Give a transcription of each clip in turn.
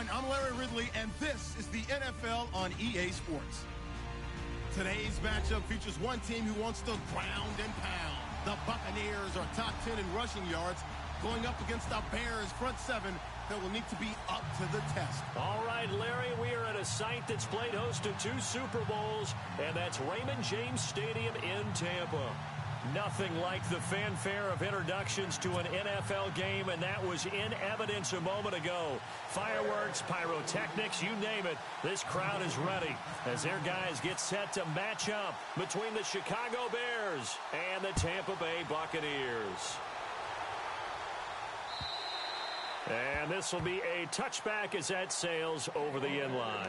everyone. I'm Larry Ridley, and this is the NFL on EA Sports. Today's matchup features one team who wants to ground and pound. The Buccaneers are top 10 in rushing yards, going up against the Bears front seven that will need to be up to the test. All right, Larry, we are at a site that's played host to 2 Super Bowls, and that's Raymond James Stadium in Tampa. Nothing like the fanfare of introductions to an NFL game, and that was in evidence a moment ago. Fireworks, pyrotechnics, you name it. This crowd is ready as their guys get set to match up between the Chicago Bears and the Tampa Bay Buccaneers. And this will be a touchback as that sails over the end line.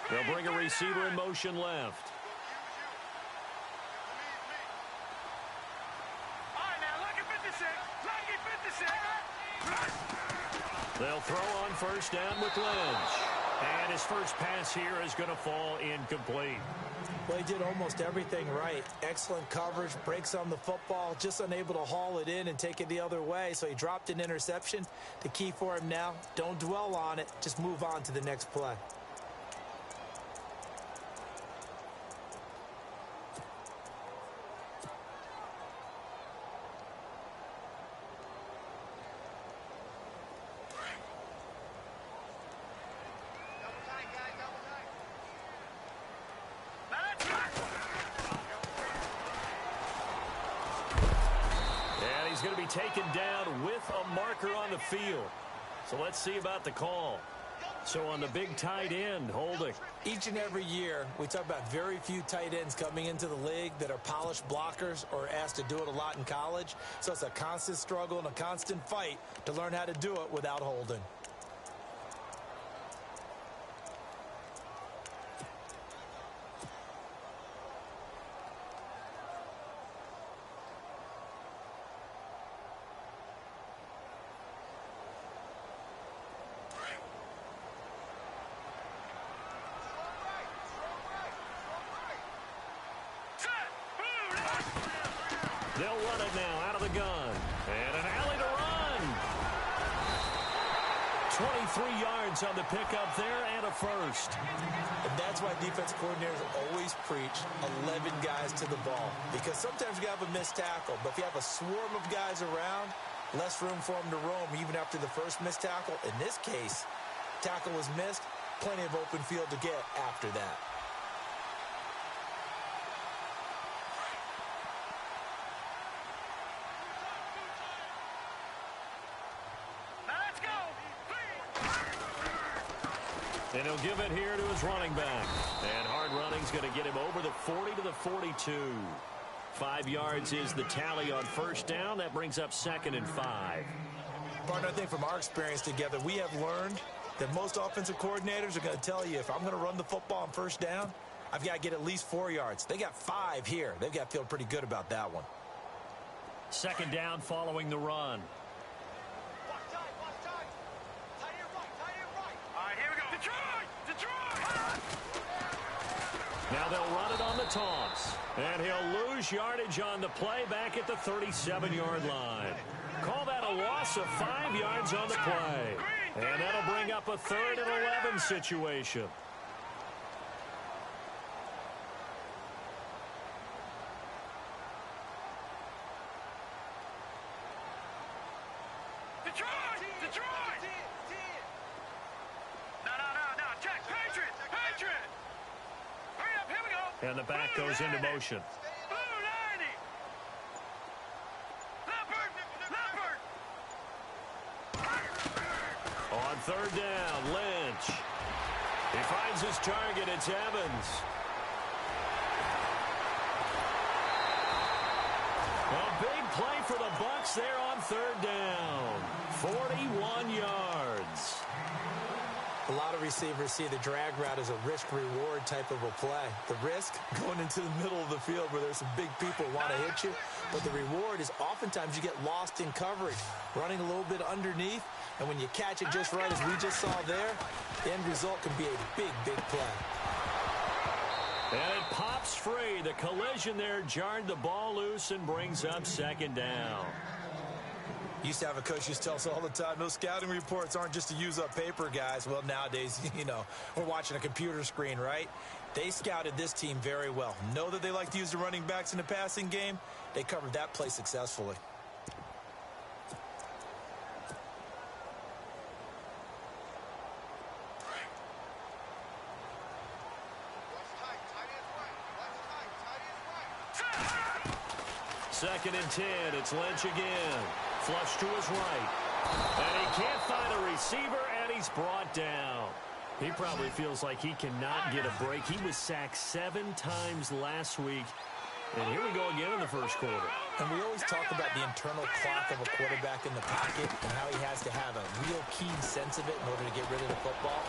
They'll bring a receiver in motion left. They'll throw on first down with Lynch. And his first pass here is going to fall incomplete. Well, he did almost everything right. Excellent coverage, breaks on the football, just unable to haul it in and take it the other way. So he dropped an interception. The key for him now, don't dwell on it. Just move on to the next play. Going to be taken down with a marker on the field. So let's see about the call. So on the big tight end, holding. Each and every year, we talk about very few tight ends coming into the league that are polished blockers or asked to do it a lot in college. So it's a constant struggle and a constant fight to learn how to do it without holding. They'll run it now out of the gun. And an alley to run. 23 yards on the pickup there and a first. And that's why defense coordinators always preach 11 guys to the ball. Because sometimes you have a missed tackle, but if you have a swarm of guys around, less room for them to roam even after the first missed tackle. In this case, tackle was missed, plenty of open field to get after that. And he'll give it here to his running back. And hard running's going to get him over the 40 to the 42. 5 yards is the tally on first down. That brings up 2nd and 5. Partner, I think from our experience together, we have learned that most offensive coordinators are going to tell you if I'm going to run the football on first down, I've got to get at least 4 yards. They got 5 here. They've got to feel pretty good about that one. 2nd down following the run. Now they'll run it on the toss. And he'll lose yardage on the play back at the 37-yard line. Call that a loss of 5 yards on the play. And that'll bring up a 3rd and 11 situation. And the back goes into motion. On 3rd down, Lynch. He finds his target. It's Evans. A big play for the Bucs there on 3rd down. 41 yards. A lot of receivers see the drag route as a risk-reward type of a play. The risk, going into the middle of the field where there's some big people want to hit you. But the reward is oftentimes you get lost in coverage, running a little bit underneath. And when you catch it just right, as we just saw there, the end result can be a big, big play. And it pops free. The collision there jarred the ball loose and brings up second down. Used to have a coach used to tell us all the time, those scouting reports aren't just to use up paper, guys. Well, nowadays, we're watching a computer screen, right? They scouted this team very well. Know that they like to use the running backs in the passing game. They covered that play successfully. Second and 10. It's Lynch again. Flush to his right. And he can't find a receiver, and he's brought down. He probably feels like he cannot get a break. He was sacked 7 times last week. And here we go again in the first quarter. And we always talk about the internal clock of a quarterback in the pocket and how he has to have a real keen sense of it in order to get rid of the football.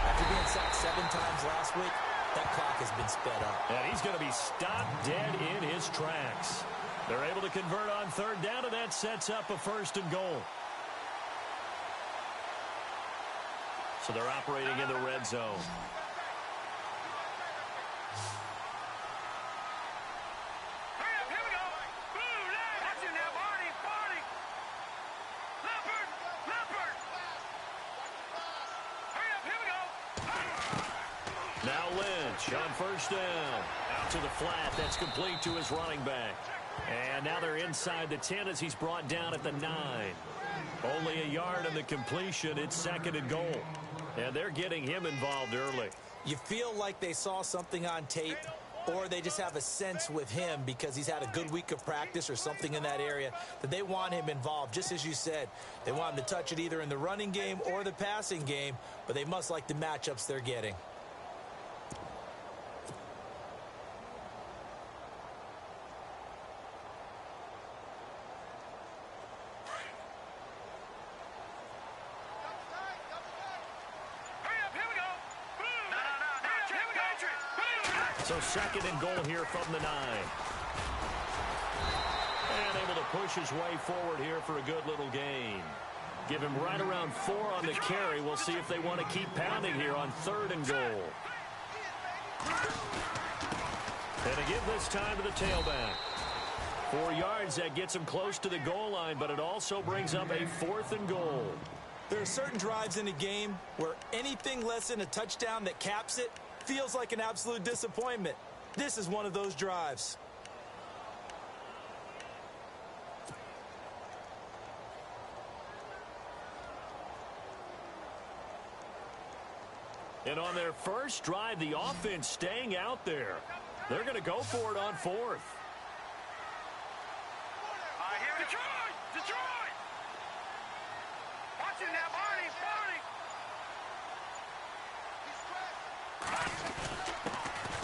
After being sacked 7 times last week, that clock has been sped up. And he's going to be stopped dead in his tracks. They're able to convert on third down, and that sets up a first and goal. So they're operating in the red zone. Now Lynch on first down. Out to the flat. That's complete to his running back. And now they're inside the 10 as he's brought down at the 9. Only a yard on the completion. It's second and goal. And they're getting him involved early. You feel like they saw something on tape, or they just have a sense with him because he's had a good week of practice or something in that area that they want him involved. Just as you said, they want him to touch it either in the running game or the passing game, but they must like the matchups they're getting. So second and goal here from the 9. And able to push his way forward here for a good little gain. Give him right around 4 on the carry. We'll see if they want to keep pounding here on third and goal. And to give this time to the tailback. 4 yards, that gets him close to the goal line, but it also brings up a fourth and goal. There are certain drives in a game where anything less than a touchdown that caps it feels like an absolute disappointment. This is one of those drives. And on their first drive, the offense staying out there. They're going to go for it on fourth. Detroit! Watch it now, Barney!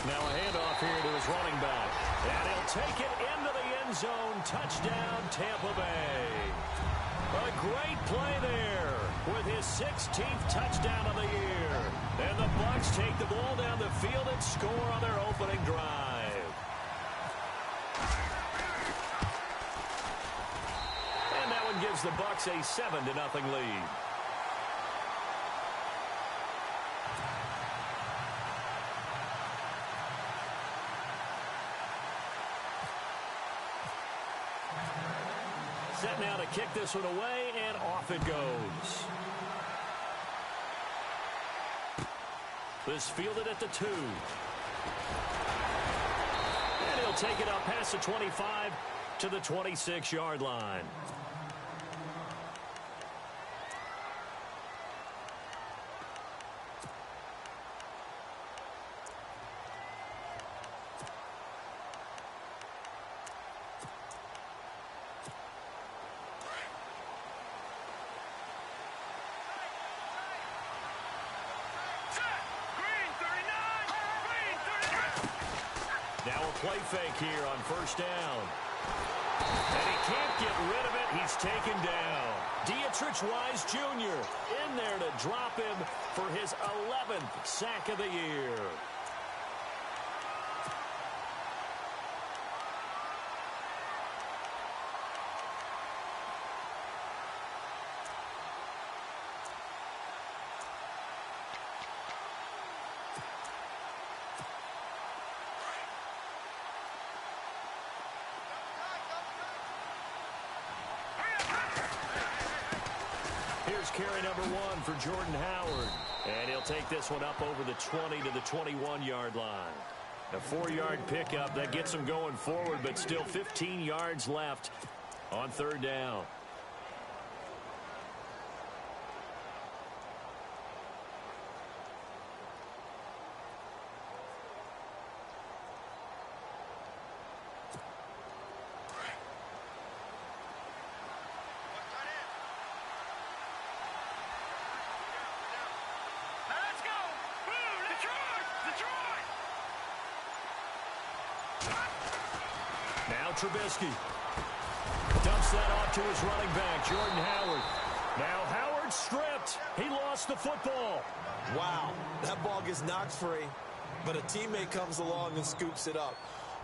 Now a handoff here to his running back. And he'll take it into the end zone. Touchdown, Tampa Bay. A great play there with his 16th touchdown of the year. And the Bucs take the ball down the field and score on their opening drive. And that one gives the Bucs a 7-0 lead. Set now to kick this one away, and off it goes. This fielded at the 2. And he'll take it up past the 25 to the 26-yard line. Now a play fake here on first down. And he can't get rid of it. He's taken down. Dietrich Wise Jr. in there to drop him for his 11th sack of the year. Here's carry number 1 for Jordan Howard. And he'll take this one up over the 20 to the 21-yard line. A 4-yard pickup that gets him going forward, but still 15 yards left on third down. Now Trubisky dumps that off to his running back, Jordan Howard. Now Howard stripped. He lost the football. Wow, that ball gets knocked free, but a teammate comes along and scoops it up.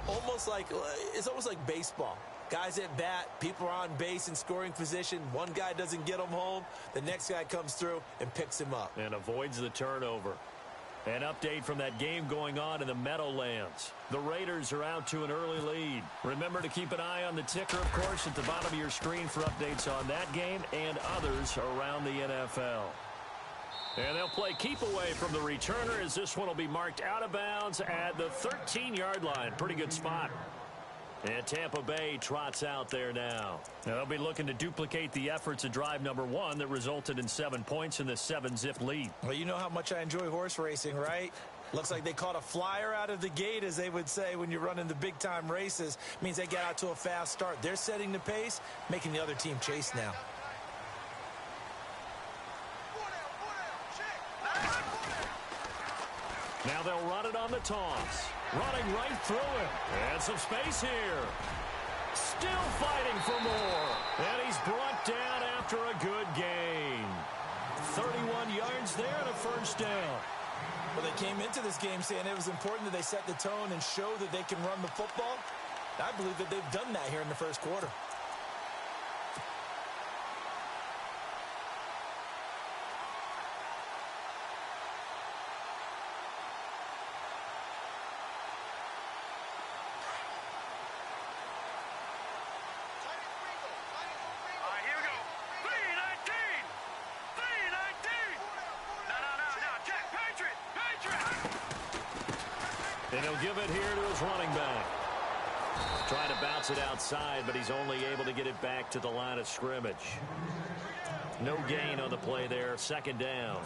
It's almost like baseball. Guys at bat, people are on base in scoring position. One guy doesn't get him home. The next guy comes through and picks him up. And avoids the turnover. An update from that game going on in the Meadowlands. The Raiders are out to an early lead. Remember to keep an eye on the ticker, of course, at the bottom of your screen for updates on that game and others around the NFL. And they'll play keep away from the returner as this one will be marked out of bounds at the 13-yard line. Pretty good spot. And Tampa Bay trots out there now. Now they'll be looking to duplicate the efforts of drive number 1 that resulted in 7 points in the 7-zip lead. Well, you know how much I enjoy horse racing, right? Looks like they caught a flyer out of the gate, as they would say when you're running the big-time races. Means they get out to a fast start. They're setting the pace, making the other team chase now. Now they'll run it on the toss. Running right through it. And some space here. Still fighting for more. And he's brought down after a good gain. 31 yards there and a first down. Well, they came into this game saying it was important that they set the tone and show that they can run the football. I believe that they've done that here in the first quarter. And he'll give it here to his running back. Trying to bounce it outside, but he's only able to get it back to the line of scrimmage. No gain on the play there. Second down.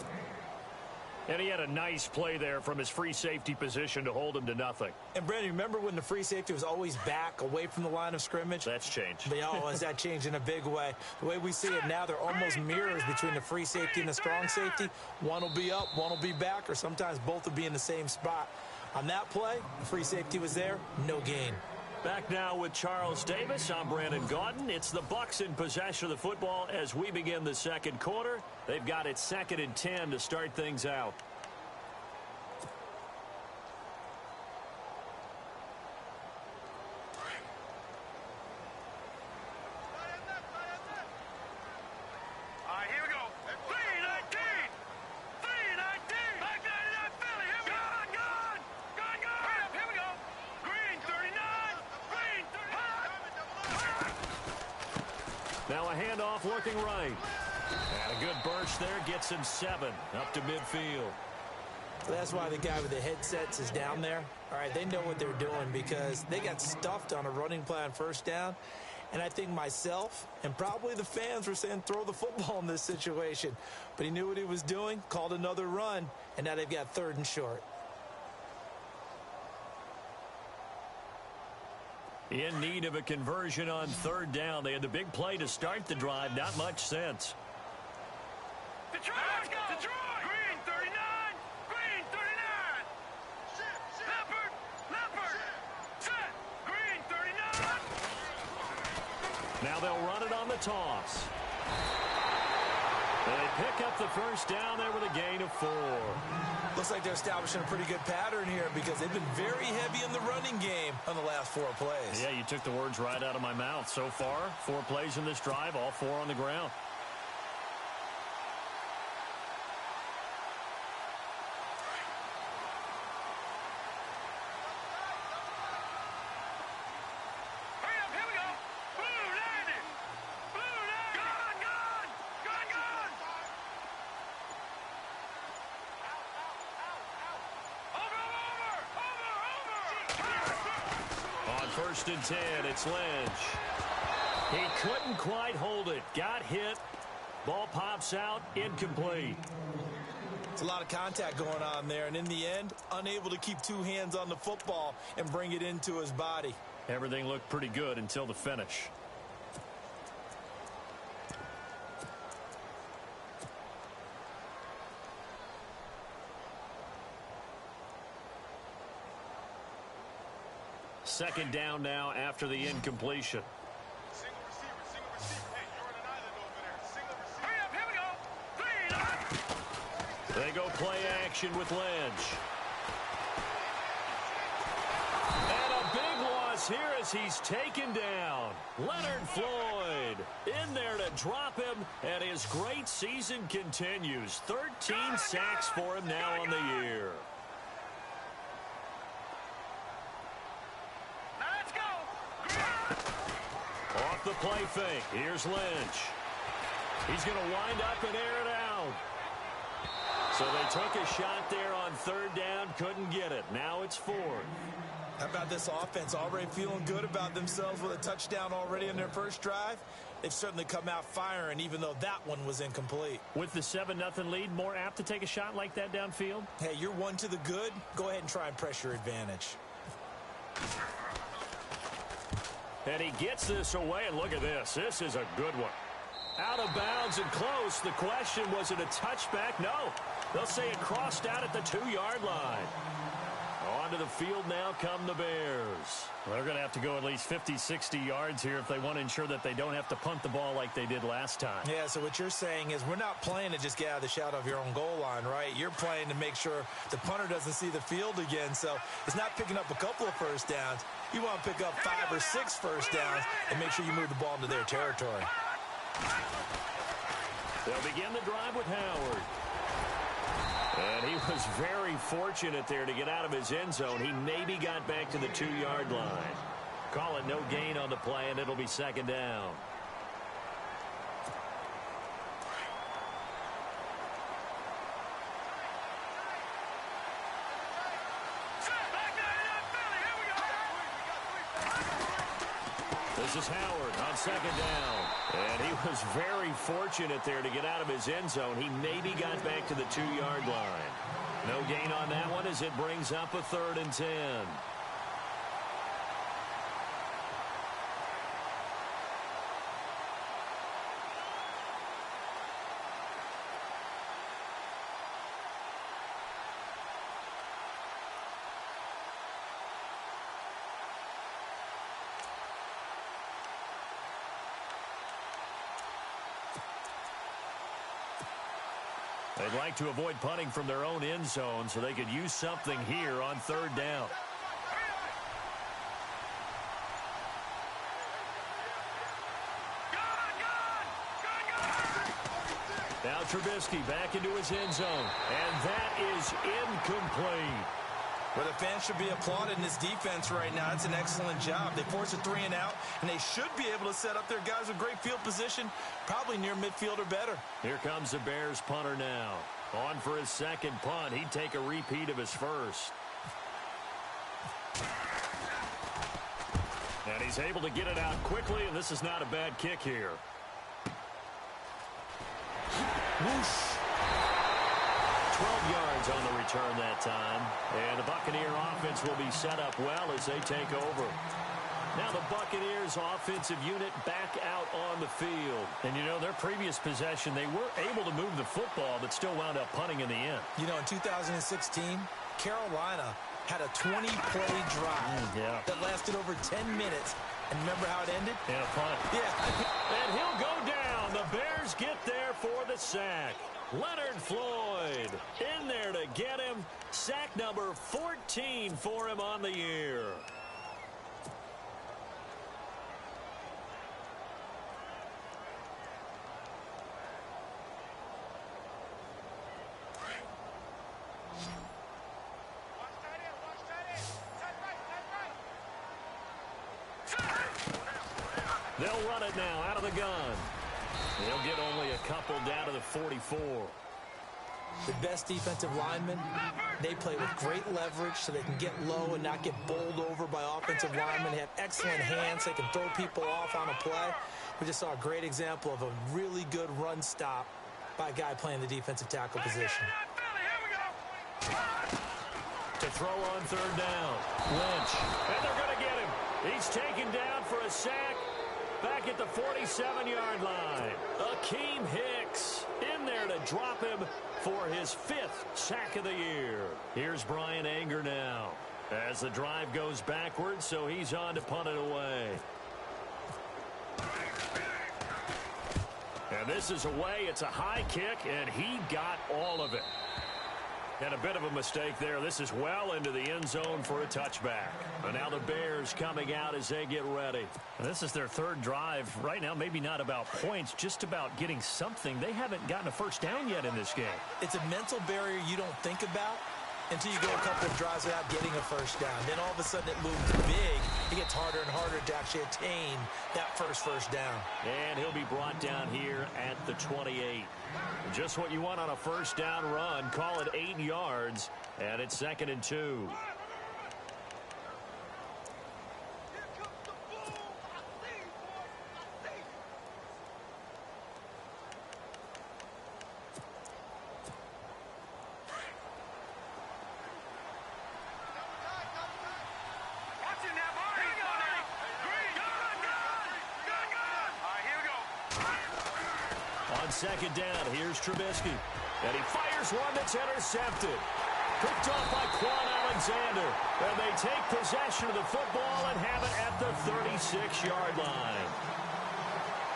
And he had a nice play there from his free safety position to hold him to nothing. And, Brandon, remember when the free safety was always back away from the line of scrimmage? That's changed. Has that changed in a big way? The way we see it now, they're almost mirrors between the free safety and the strong safety. One will be up, one will be back, or sometimes both will be in the same spot. On that play, the free safety was there, no gain. Back now with Charles Davis. I'm Brandon Gaudin. It's the Bucs in possession of the football as we begin the second quarter. They've got it 2nd and 10 to start things out. Now a handoff looking right. And a good burst there gets him 7 up to midfield. That's why the guy with the headsets is down there. All right, they know what they're doing because they got stuffed on a running play on first down. And I think myself and probably the fans were saying throw the football in this situation. But he knew what he was doing, called another run, and now they've got 3rd and short. In need of a conversion on 3rd down. They had the big play to start the drive. Not much sense. Detroit! Detroit! Green 39! Green 39! Leopard! Leopard! Set! Green 39! Now they'll run it on the toss. They pick up the first down there with a gain of 4. Looks like they're establishing a pretty good pattern here because they've been very heavy in the running game on the last 4 plays. Yeah, you took the words right out of my mouth. So far, 4 plays in this drive, all 4 on the ground. First and 10, it's Lynch. He couldn't quite hold it. Got hit. Ball pops out, incomplete. It's a lot of contact going on there, and in the end, unable to keep 2 hands on the football and bring it into his body. Everything looked pretty good until the finish. Second down now after the incompletion. Single receiver. Hey, you're on an island over there. Single receiver. Hurry up, here we go. They go play action with Lynch. And a big loss here as he's taken down. Leonard Floyd in there to drop him, and his great season continues. 13 sacks for him now on the year. Off the play fake. Here's Lynch. He's going to wind up and air it out. So they took a shot there on 3rd down. Couldn't get it. Now it's 4th. How about this offense? Already feeling good about themselves with a touchdown already in their first drive. They've certainly come out firing, even though that one was incomplete. With the 7-0 lead, more apt to take a shot like that downfield? Hey, you're 1 to the good. Go ahead and try and press your advantage. And he gets this away, and look at this. This is a good one. Out of bounds and close. The question, was it a touchback? No. They'll say it crossed out at the 2-yard line. Onto the field now come the Bears. Well, they're going to have to go at least 50, 60 yards here if they want to ensure that they don't have to punt the ball like they did last time. Yeah, so what you're saying is we're not playing to just get out of the shadow of your own goal line, right? You're playing to make sure the punter doesn't see the field again. So it's not picking up a couple of first downs. You want to pick up 5 or 6 first downs and make sure you move the ball into their territory. They'll begin the drive with Howard. And he was very fortunate there to get out of his end zone. He maybe got back to the 2-yard line. Call it no gain on the play, and it'll be 2nd down. This is Howard on 2nd down. And he was very fortunate there to get out of his end zone. He maybe got back to the 2-yard line. No gain on that one as it brings up a 3rd and 10. They'd like to avoid punting from their own end zone so they could use something here on 3rd down. Now Trubisky back into his end zone, and that is incomplete. Well, the fans should be applauding this defense right now. It's an excellent job. They force a 3-and-out, and they should be able to set up their guys with great field position, probably near midfield or better. Here comes the Bears punter now. On for his 2nd punt. He'd take a repeat of his first. And he's able to get it out quickly, and this is not a bad kick here. Whoosh. 12 yards on the return that time. And the Buccaneer offense will be set up well as they take over. Now the Buccaneers offensive unit back out on the field. And you know, their previous possession, they were able to move the football, but still wound up punting in the end. You know, in 2016, Carolina had a 20-play drive that lasted over 10 minutes. And remember how it ended? And a punt. Yeah. And he'll go down. The Bears Bears get there for the sack. Leonard Floyd in there to get him. Sack number 14 for him on the year. They'll run it now out of the gun. They'll get only a couple down to the 44. The best defensive linemen, they play with great leverage so they can get low and not get bowled over by offensive linemen. They have excellent hands. They can throw people off on a play. We just saw a great example of a really good run stop by a guy playing the defensive tackle position. To throw on third down. Lynch. And they're going to get him. He's taken down for a sack. Back at the 47-yard line. Akeem Hicks in there to drop him for his 5th sack of the year. Here's Brian Anger now as the drive goes backwards, so he's on to punt it away. And this is away. It's a high kick, and he got all of it. And a bit of a mistake there. This is well into the end zone for a touchback. And now the Bears coming out as they get ready. And this is their 3rd drive. Right now, maybe not about points, just about getting something. They haven't gotten a first down yet in this game. It's a mental barrier you don't think about until you go a couple of drives without getting a first down. Then all of a sudden it looms big. It gets harder and harder to actually attain that first down. And he'll be brought down here at the 28. Just what you want on a first down run. Call it 8 yards, and it's 2nd and 2. Second down, here's Trubisky. And he fires one that's intercepted. Picked off by Quan Alexander. And they take possession of the football and have it at the 36-yard line.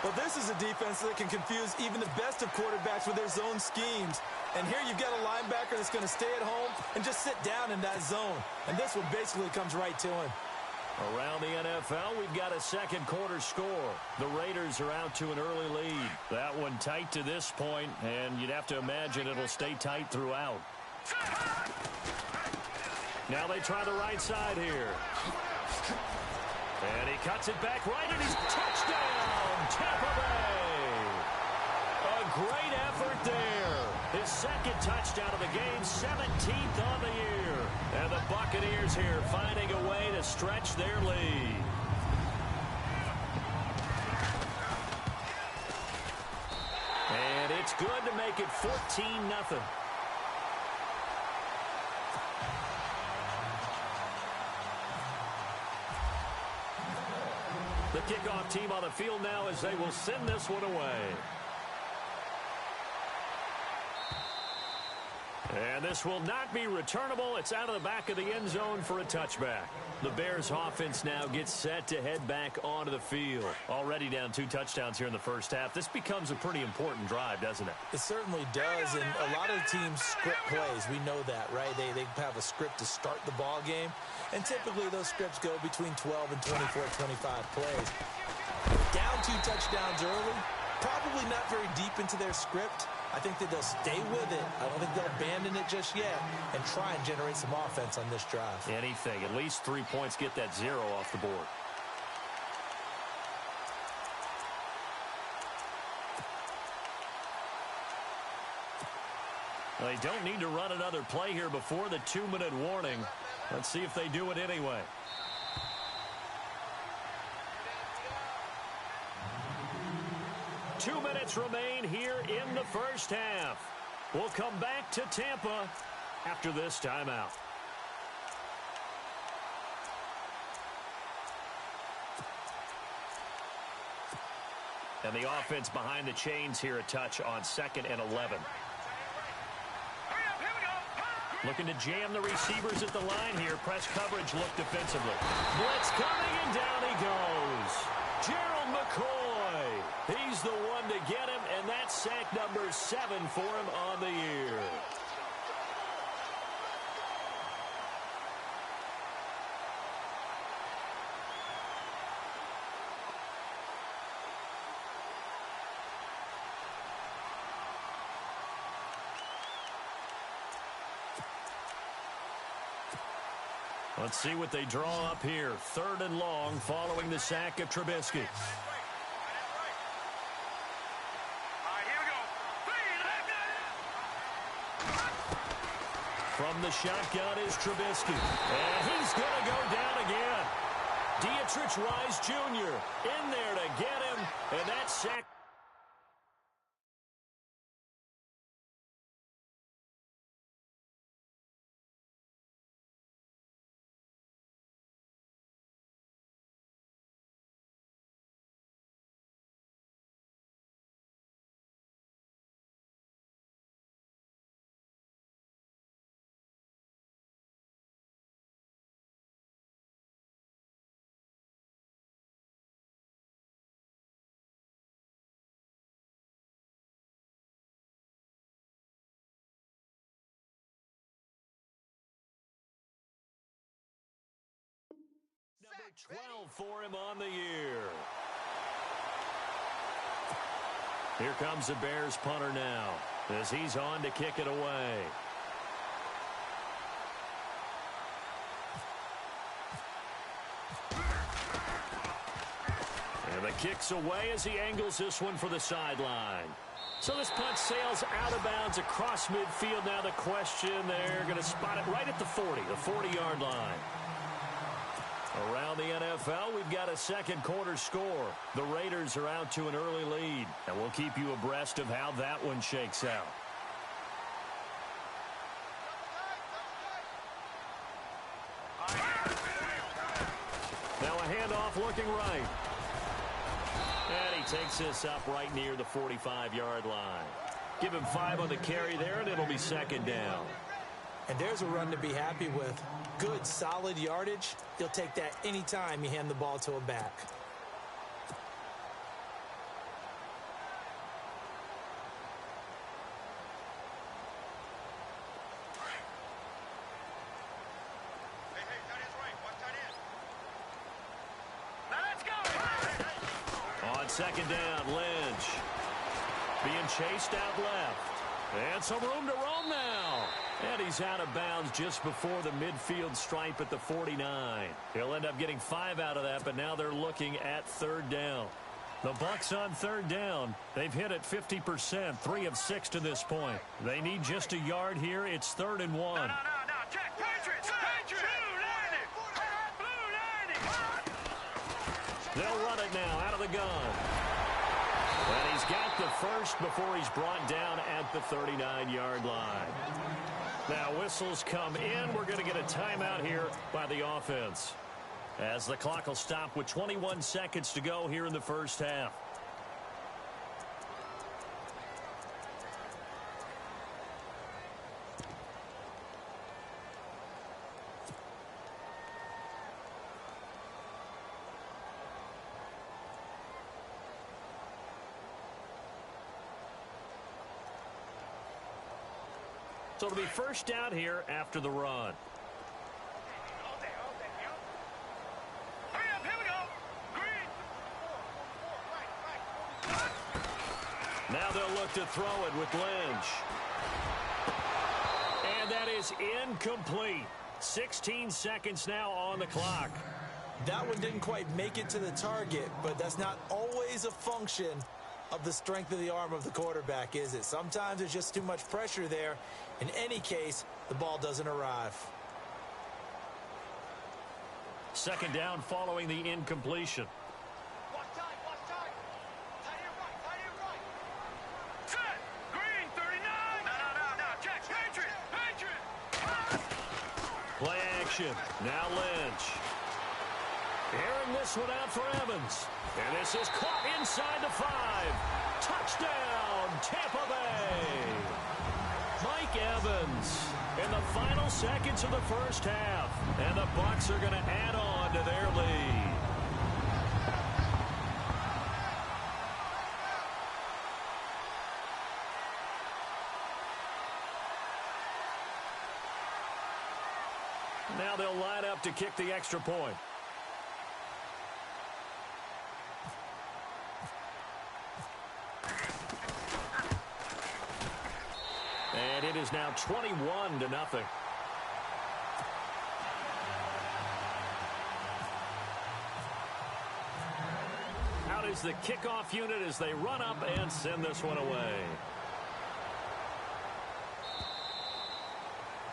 Well, this is a defense that can confuse even the best of quarterbacks with their zone schemes. And here you've got a linebacker that's going to stay at home and just sit down in that zone. And this one basically comes right to him. Around the NFL, we've got a second quarter score. The Raiders are out to an early lead. That one tight to this point, and you'd have to imagine it'll stay tight throughout. Now they try the right side here. And he cuts it back right, and he's touchdown, Tampa Bay. A great effort there. His second touchdown of the game, 17th on the year. And the Buccaneers here finding a way to stretch their lead. And it's good to make it 14-0. The kickoff team on the field now as they will send this one away. And this will not be returnable. It's out of the back of the end zone for a touchback. The Bears offense now gets set to head back onto the field. Already down 2 touchdowns here in the first half. This becomes a pretty important drive, doesn't it? It certainly does, and a lot of the teams script plays. We know that, right? They have a script to start the ball game, and typically those scripts go between 12 and 24, 25 plays. Down 2 touchdowns early, probably not very deep into their script. I think that they'll stay with it. I don't think they'll abandon it just yet and try and generate some offense on this drive. Anything. At least 3 points, get that 0 off the board. They don't need to run another play here before the 2-minute warning. Let's see if they do it anyway. Two minutes remain here in the first half. We'll come back to Tampa after this timeout. And the offense behind the chains here a touch on 2nd and 11. Looking to jam the receivers at the line here. Press coverage look defensively. Blitz coming, and down he goes. Gerald McCoy. He's the one to get him, and that number 7 for him on the year. Let's see what they draw up here. 3rd and long following the sack of Trubisky. From the shotgun is Trubisky. And he's going to go down again. Dietrich Wise Jr. in there to get him. And that sack. Number 12 for him on the year. Here comes the Bears punter now as he's on to kick it away. And the kick's away as he angles this one for the sideline. So this punt sails out of bounds across midfield. Now the question, they're going to spot it right at the 40, the 40-yard line. Around the NFL, we've got a second quarter score. The Raiders are out to an early lead, and we'll keep you abreast of how that one shakes out. Now a handoff looking right. And he takes this up right near the 45-yard line. Give him 5 on the carry there, and it'll be 2nd down. And there's a run to be happy with. Good, solid yardage. You'll take that anytime you hand the ball to a back. Hey, tight end's right. One tight end. Now let's go. On 2nd down, Lynch. Being chased out left. And some room to roam now. And he's out of bounds just before the midfield stripe at the 49. He'll end up getting 5 out of that, but now they're looking at 3rd down. The Bucs on 3rd down. They've hit it 50%, 3 of 6 to this point. They need just a yard here. It's 3rd and 1. No. Check. Patriots. They'll run it now out of the gun. And he's got the first before he's brought down at the 39-yard line. Now whistles come in. We're going to get a timeout here by the offense, as the clock will stop with 21 seconds to go here in the first half. So it'll be first down here after the run. Hurry up, here we go. Green. Now they'll look to throw it with Lynch. And that is incomplete. 16 seconds now on the clock. That one didn't quite make it to the target, but that's not always a function of the strength of the arm of the quarterback, is it? Sometimes there's just too much pressure there. In any case, the ball doesn't arrive. 2nd down following the incompletion. Watch time. Tight end right. Set. Green, 39. No. Check. Patriot. Play action. Now Lynch. Airing this one out for Evans. And this is caught inside the 5. Touchdown, Tampa Bay. Mike Evans in the final seconds of the first half. And the Bucs are going to add on to their lead. Now they'll line up to kick the extra point. And it is now 21-0. Out is the kickoff unit as they run up and send this one away.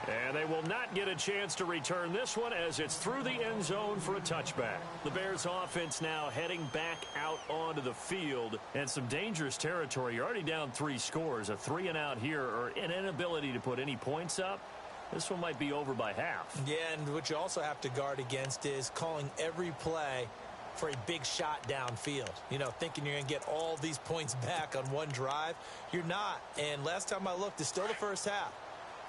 And they will not get a chance to return this one as it's through the end zone for a touchback. The Bears offense now heading back out onto the field. And some dangerous territory. You're already down 3 scores. A 3-and-out here or an inability to put any points up. This one might be over by half. Yeah, and what you also have to guard against is calling every play for a big shot downfield. You know, thinking you're going to get all these points back on one drive. You're not. And last time I looked, it's still the first half.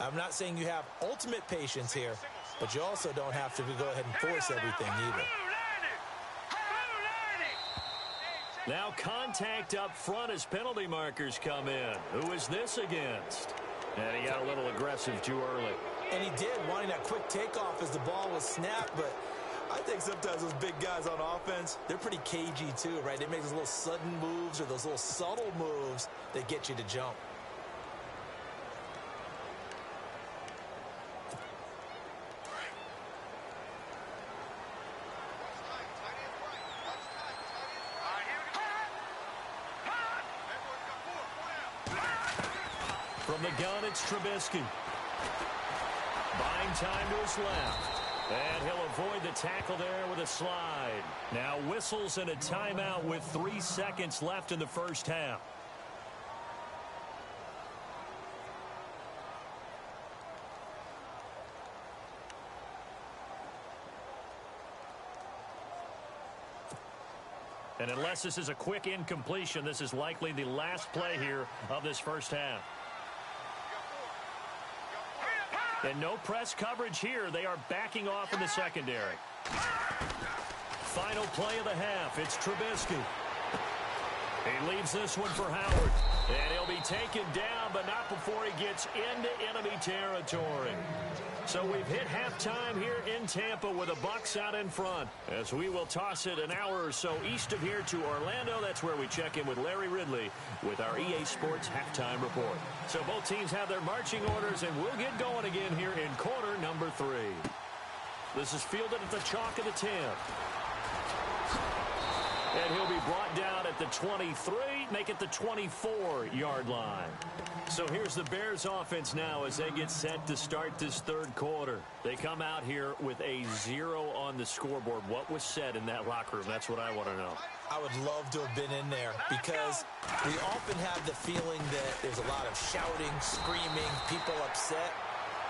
I'm not saying you have ultimate patience here, but you also don't have to go ahead and force everything either. Now contact up front as penalty markers come in. Who is this against? And he got a little aggressive too early. And he did, wanting that quick takeoff as the ball was snapped, but I think sometimes those big guys on offense, they're pretty cagey too, right? They make those little sudden moves or those little subtle moves that get you to jump. From the gun, it's Trubisky. Buying time to his left. And he'll avoid the tackle there with a slide. Now whistles and a timeout with 3 seconds left in the first half. And unless this is a quick incompletion, this is likely the last play here of this first half. And no press coverage here. They are backing off in the secondary. Final play of the half. It's Trubisky. He leaves this one for Howard. And he'll be taken down, but not before he gets into enemy territory. So we've hit halftime here in Tampa with the Bucs out in front. As we will toss it an hour or so east of here to Orlando. That's where we check in with Larry Ridley with our EA Sports halftime report. So both teams have their marching orders, and we'll get going again here in quarter number 3. This is fielded at the chalk of the 10. And he'll be brought down at the 23, make it the 24-yard line. So here's the Bears offense now as they get set to start this third quarter. They come out here with a 0 on the scoreboard. What was said in that locker room? That's what I want to know. I would love to have been in there because we often have the feeling that there's a lot of shouting, screaming, people upset.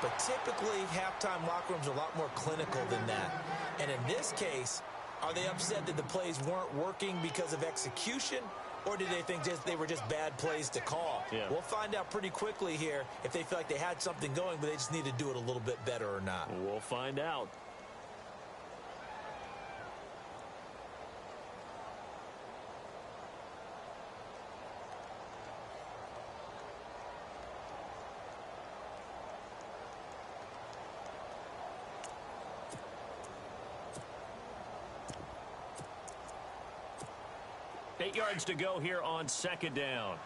But typically, halftime locker rooms are a lot more clinical than that. And in this case, are they upset that the plays weren't working because of execution, or did they think they were just bad plays to call? Yeah. We'll find out pretty quickly here if they feel like they had something going, but they just need to do it a little bit better or not. We'll find out. Eight yards to go here on second down.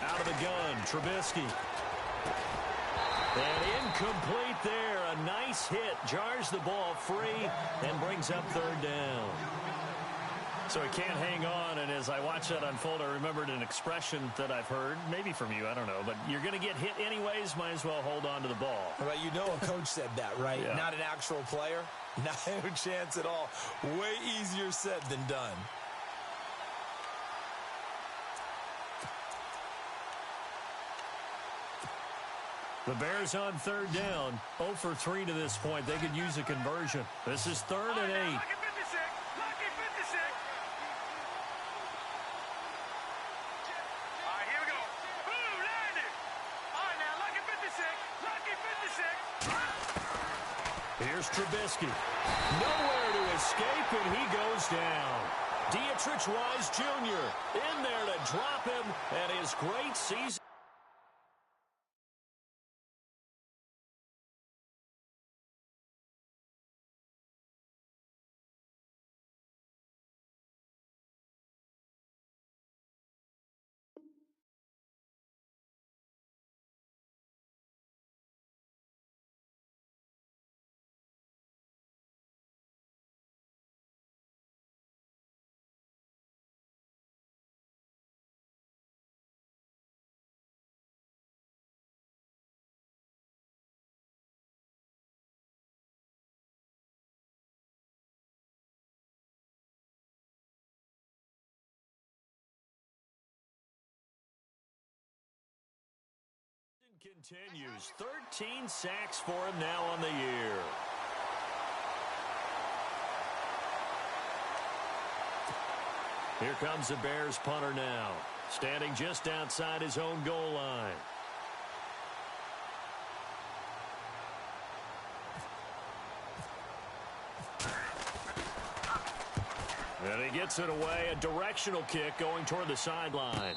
Out of the gun, Trubisky. And incomplete there. A nice hit. Jars the ball free and brings up third down. So he can't hang on, and as I watch that unfold, I remembered an expression that I've heard, maybe from you, I don't know, but you're going to get hit anyways, might as well hold on to the ball. Right, you know a coach said that, right? Yeah. Not an actual player. Not a chance at all. Way easier said than done. The Bears on third down, 0 for 3 to this point. They could use a conversion. This is 3rd and 8. Here's Trubisky. Nowhere to escape, and he goes down. Dietrich Wise Jr. in there to drop him, and his great season. Continues. 13 sacks for him now on the year. Here comes the Bears punter now, standing just outside his own goal line. And he gets it away, a directional kick going toward the sideline.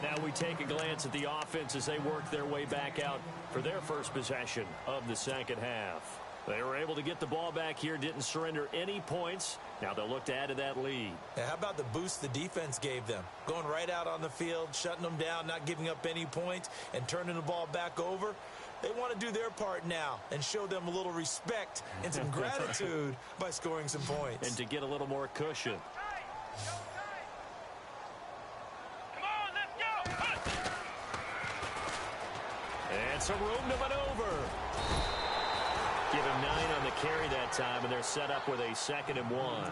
Now we take a glance at the offense as they work their way back out for their first possession of the second half. They were able to get the ball back here, didn't surrender any points. Now they'll look to add to that lead. Yeah, how about the boost the defense gave them? Going right out on the field, shutting them down, not giving up any points, and turning the ball back over. They want to do their part now and show them a little respect and some gratitude by scoring some points. And to get a little more cushion. And some room to maneuver. Give him 9 on the carry that time, and they're set up with a 2nd and 1.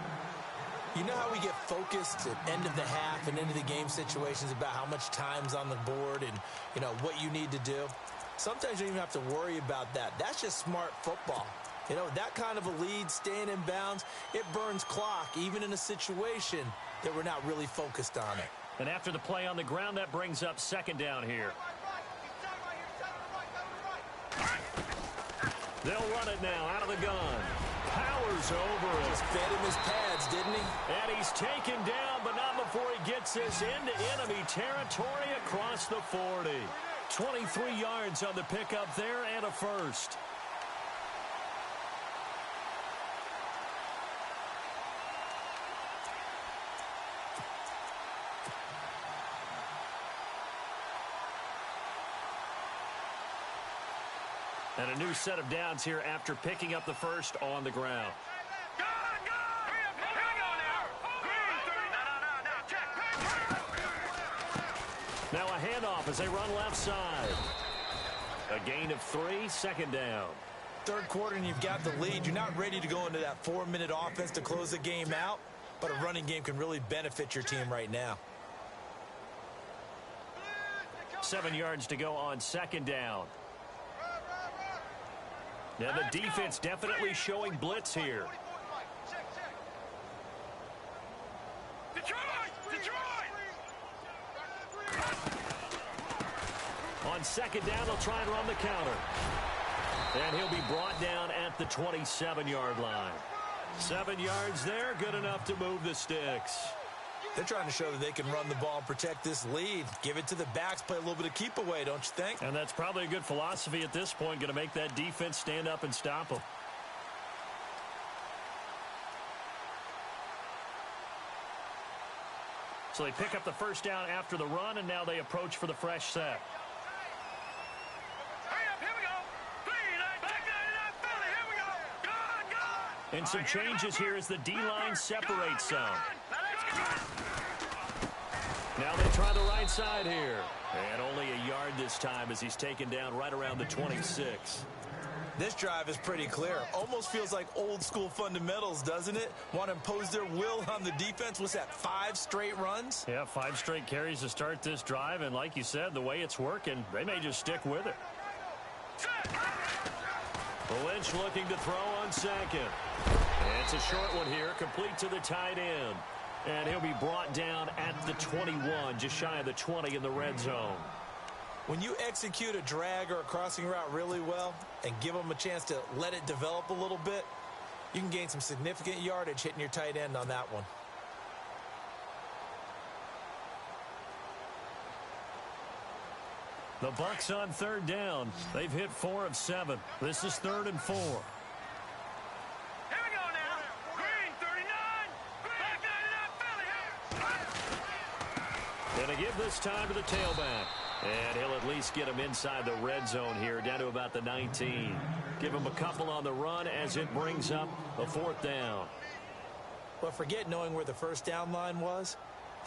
You know how we get focused at end of the half and into the game situations about how much time's on the board and, you know, what you need to do? Sometimes you don't even have to worry about that. That's just smart football. You know, that kind of a lead, staying in bounds, it burns clock, even in a situation that we're not really focused on it. And after the play on the ground, that brings up 2nd down here. They'll run it now out of the gun. Powers over it. Just fed him his pads, didn't he? And he's taken down, but not before he gets this into enemy territory across the 40. 23 yards on the pickup there and a first. And a new set of downs here after picking up the first on the ground. Now a handoff as they run left side. A gain of 3, 2nd down. Third quarter and you've got the lead. You're not ready to go into that 4-minute offense to close the game out, but a running game can really benefit your team right now. 7 yards to go on 2nd down. Now the defense definitely showing blitz here. On 2nd down, they'll try and run the counter. And he'll be brought down at the 27-yard line. 7 yards there, good enough to move the sticks. They're trying to show that they can run the ball and protect this lead. Give it to the backs, play a little bit of keep away, don't you think? And that's probably a good philosophy at this point, going to make that defense stand up and stop them. So they pick up the first down after the run, and now they approach for the fresh set. And some changes here as the D-line separates some. Now they try the right side here. And only a yard this time as he's taken down right around the 26. This drive is pretty clear. Almost feels like old school fundamentals, doesn't it? Want to impose their will on the defense. What's that, 5 straight runs? Yeah, 5 straight carries to start this drive. And like you said, the way it's working, they may just stick with it. Lynch looking to throw on 2nd. And it's a short one here, complete to the tight end. And he'll be brought down at the 21, just shy of the 20 in the red zone. When you execute a drag or a crossing route really well and give them a chance to let it develop a little bit, You can gain some significant yardage hitting your tight end on that one. The Bucs on third down. They've hit 4 of 7. This is 3rd and 4. Here we go now. Green 39. Back 99. Going to give this time to the tailback. And he'll at least get him inside the red zone here, down to about the 19. Give him a couple on the run as it brings up a 4th down. But forget knowing where the first down line was.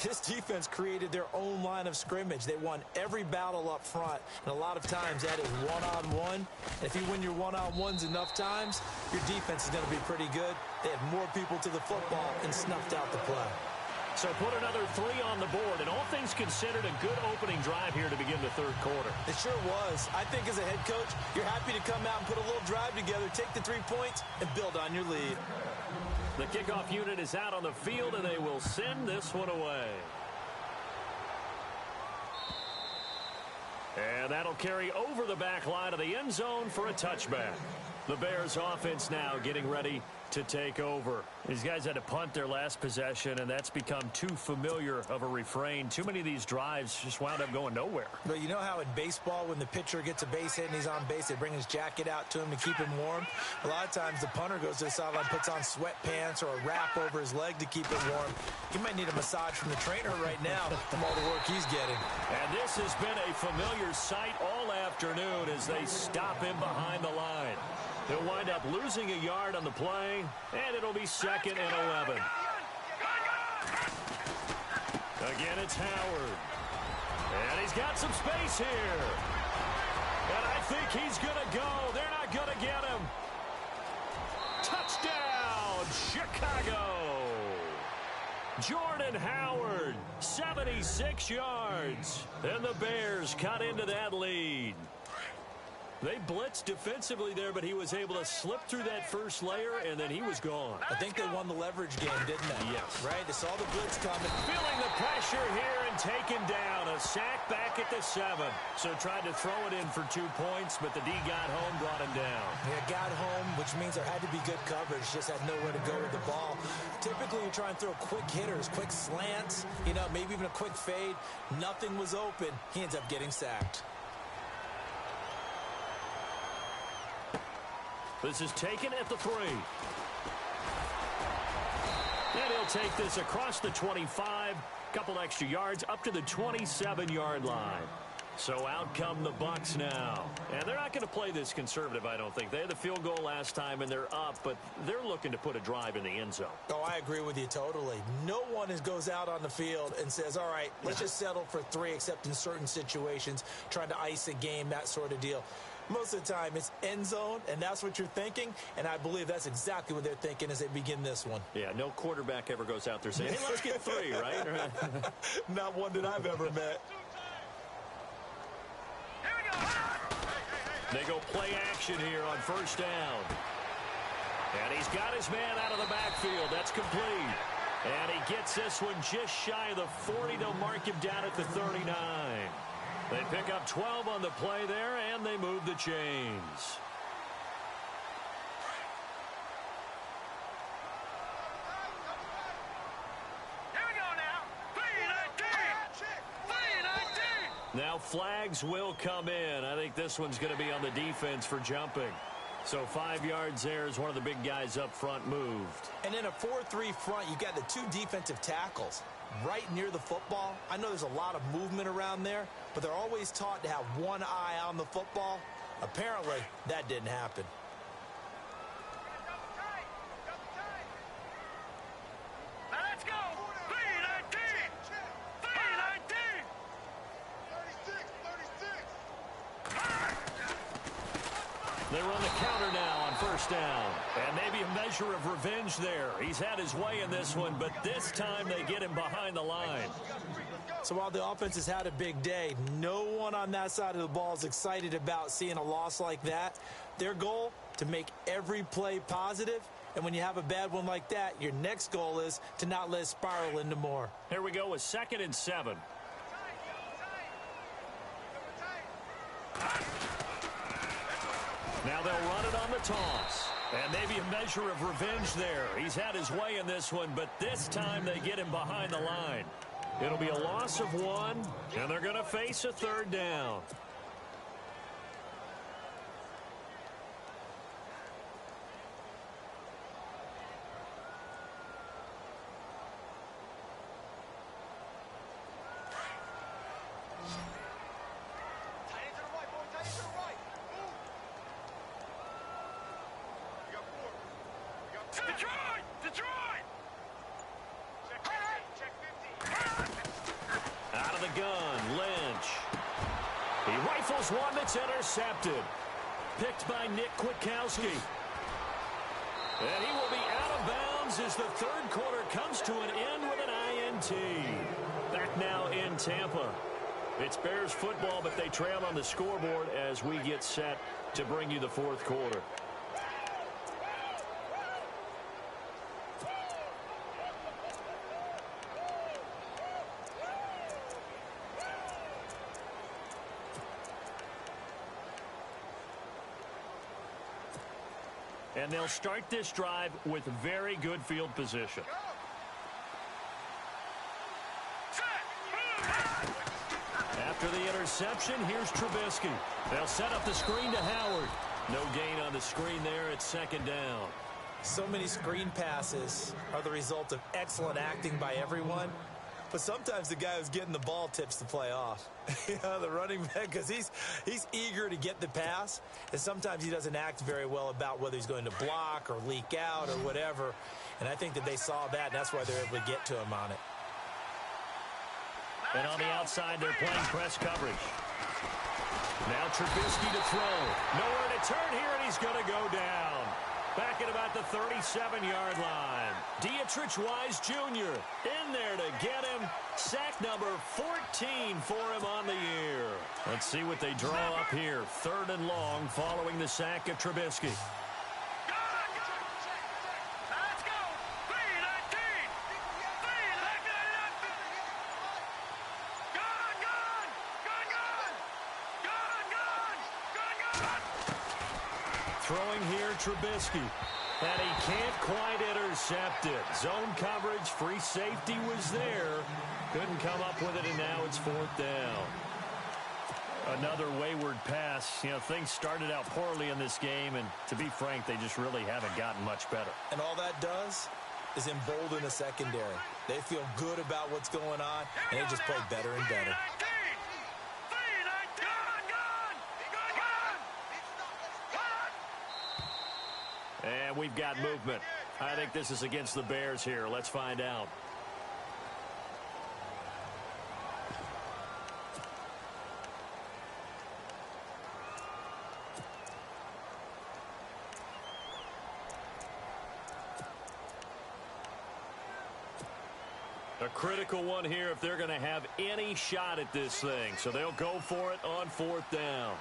This defense created their own line of scrimmage. They won every battle up front, and a lot of times that is one-on-one. And if you win your one-on-ones enough times, your defense is going to be pretty good. They had more people to the football and snuffed out the play. So put another 3 on the board, and all things considered, a good opening drive here to begin the third quarter. It sure was. I think as a head coach, you're happy to come out and put a little drive together, take the 3 points, and build on your lead. The kickoff unit is out on the field, and they will send this one away. And that'll carry over the back line of the end zone for a touchback. The Bears offense now getting ready to take over. These guys had to punt their last possession, and that's become too familiar of a refrain. Too many of these drives just wound up going nowhere. But you know how in baseball, when the pitcher gets a base hit and he's on base, they bring his jacket out to him to keep him warm? A lot of times the punter goes to the sideline, puts on sweatpants or a wrap over his leg to keep it warm. He might need a massage from the trainer right now from all the work he's getting. And this has been a familiar sight all afternoon as they stop him behind the line. He'll wind up losing a yard on the play, and it'll be 2nd and 11. Again, it's Howard. And he's got some space here. And I think he's going to go. They're not going to get him. Touchdown, Chicago. Jordan Howard, 76 yards. And the Bears cut into that lead. They blitzed defensively there, but he was able to slip through that first layer, and then he was gone. I think they won the leverage game, didn't they? Yes. Right? They saw the blitz coming. Feeling the pressure here and taken down. A sack back at the 7. So tried to throw it in for 2 points, but the D got home, brought him down. Yeah, got home, which means there had to be good coverage. Just had nowhere to go with the ball. Typically, you try and throw quick hitters, quick slants, you know, maybe even a quick fade. Nothing was open. He ends up getting sacked. This is taken at the 3. And he'll take this across the 25. Couple extra yards up to the 27-yard line. So out come the Bucs now. And they're not going to play this conservative, I don't think. They had the field goal last time, and they're up, but they're looking to put a drive in the end zone. Oh, I agree with you totally. No one goes out on the field and says, all right, let's just settle for 3, except in certain situations, trying to ice a game, that sort of deal. Most of the time, it's end zone, and that's what you're thinking, and I believe that's exactly what they're thinking as they begin this one. Yeah, no quarterback ever goes out there saying, hey, let's get 3, right? Not one that I've ever met. Here we go. They go play action here on first down. And he's got his man out of the backfield. That's complete. And he gets this one just shy of the 40. They'll mark him down at the 39. They pick up 12 on the play there, and they move the chains. Here we go now. 3-19. Now flags will come in. I think this one's going to be on the defense for jumping. So 5 yards there as one of the big guys up front moved. And in a 4-3 front, you've got the 2 defensive tackles right near the football. I know there's a lot of movement around there, but they're always taught to have one eye on the football. Apparently, that didn't happen. Now let's go. 3-19. 3-19. 36. They run the counter now on first down. And maybe a measure of revenge there. He's had his way in this one, but this time they get him behind the line. So while the offense has had a big day, no one on that side of the ball is excited about seeing a loss like that. Their goal, to make every play positive. And when you have a bad one like that, your next goal is to not let it spiral into more. Here we go with 2nd and 7. Now they'll run it on the toss. And maybe a measure of revenge there. He's had his way in this one, but this time they get him behind the line. It'll be a loss of 1, and they're going to face a 3rd down. Out of the gun, Lynch. He rifles one that's intercepted. Picked by Nick Kwiatkowski. And he will be out of bounds as the 3rd quarter comes to an end with an INT. Back now in Tampa. It's Bears football, but they trail on the scoreboard as we get set to bring you the 4th quarter. And they'll start this drive with very good field position. After the interception, here's Trubisky. They'll set up the screen to Howard. No gain on the screen there at 2nd down. So many screen passes are the result of excellent acting by everyone. But sometimes the guy who's getting the ball tips the play off. The running back, because he's eager to get the pass, and sometimes he doesn't act very well about whether he's going to block or leak out or whatever. And I think that they saw that, and that's why they're able to get to him on it. And on the outside, they're playing press coverage. Now Trubisky to throw. Nowhere to turn here, and he's going to go down. Back at about the 37-yard line. Dietrich Wise Jr. in there to get him. Sack number 14 for him on the year. Let's see what they draw up here. 3rd and long following the sack of Trubisky. Throwing here, Trubisky. And he can't quite intercept it. Zone coverage, free safety was there. Couldn't come up with it, and now it's 4th down. Another wayward pass. You know, things started out poorly in this game, and to be frank, they just really haven't gotten much better. And all that does is embolden the secondary. They feel good about what's going on, and they just play better and better. And we've got movement. I think this is against the Bears here. Let's find out. A critical one here if they're going to have any shot at this thing. So they'll go for it on 4th down.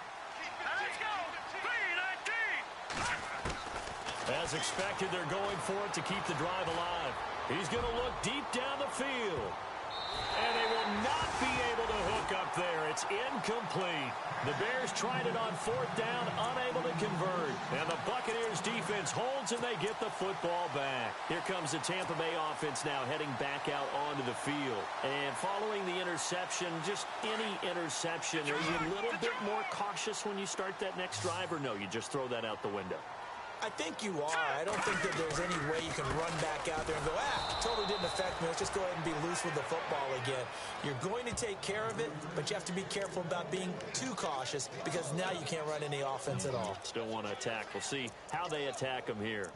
As expected, they're going for it to keep the drive alive. He's going to look deep down the field. And they will not be able to hook up there. It's incomplete. The Bears tried it on 4th down, unable to convert. And the Buccaneers defense holds, and they get the football back. Here comes the Tampa Bay offense now heading back out onto the field. And following the interception, just any interception, are you a little bit more cautious when you start that next drive, or no, you just throw that out the window? I think you are. I don't think that there's any way you can run back out there and go, totally didn't affect me. Let's just go ahead and be loose with the football again. You're going to take care of it, but you have to be careful about being too cautious because now you can't run any offense at all. Still want to attack. We'll see how they attack them here.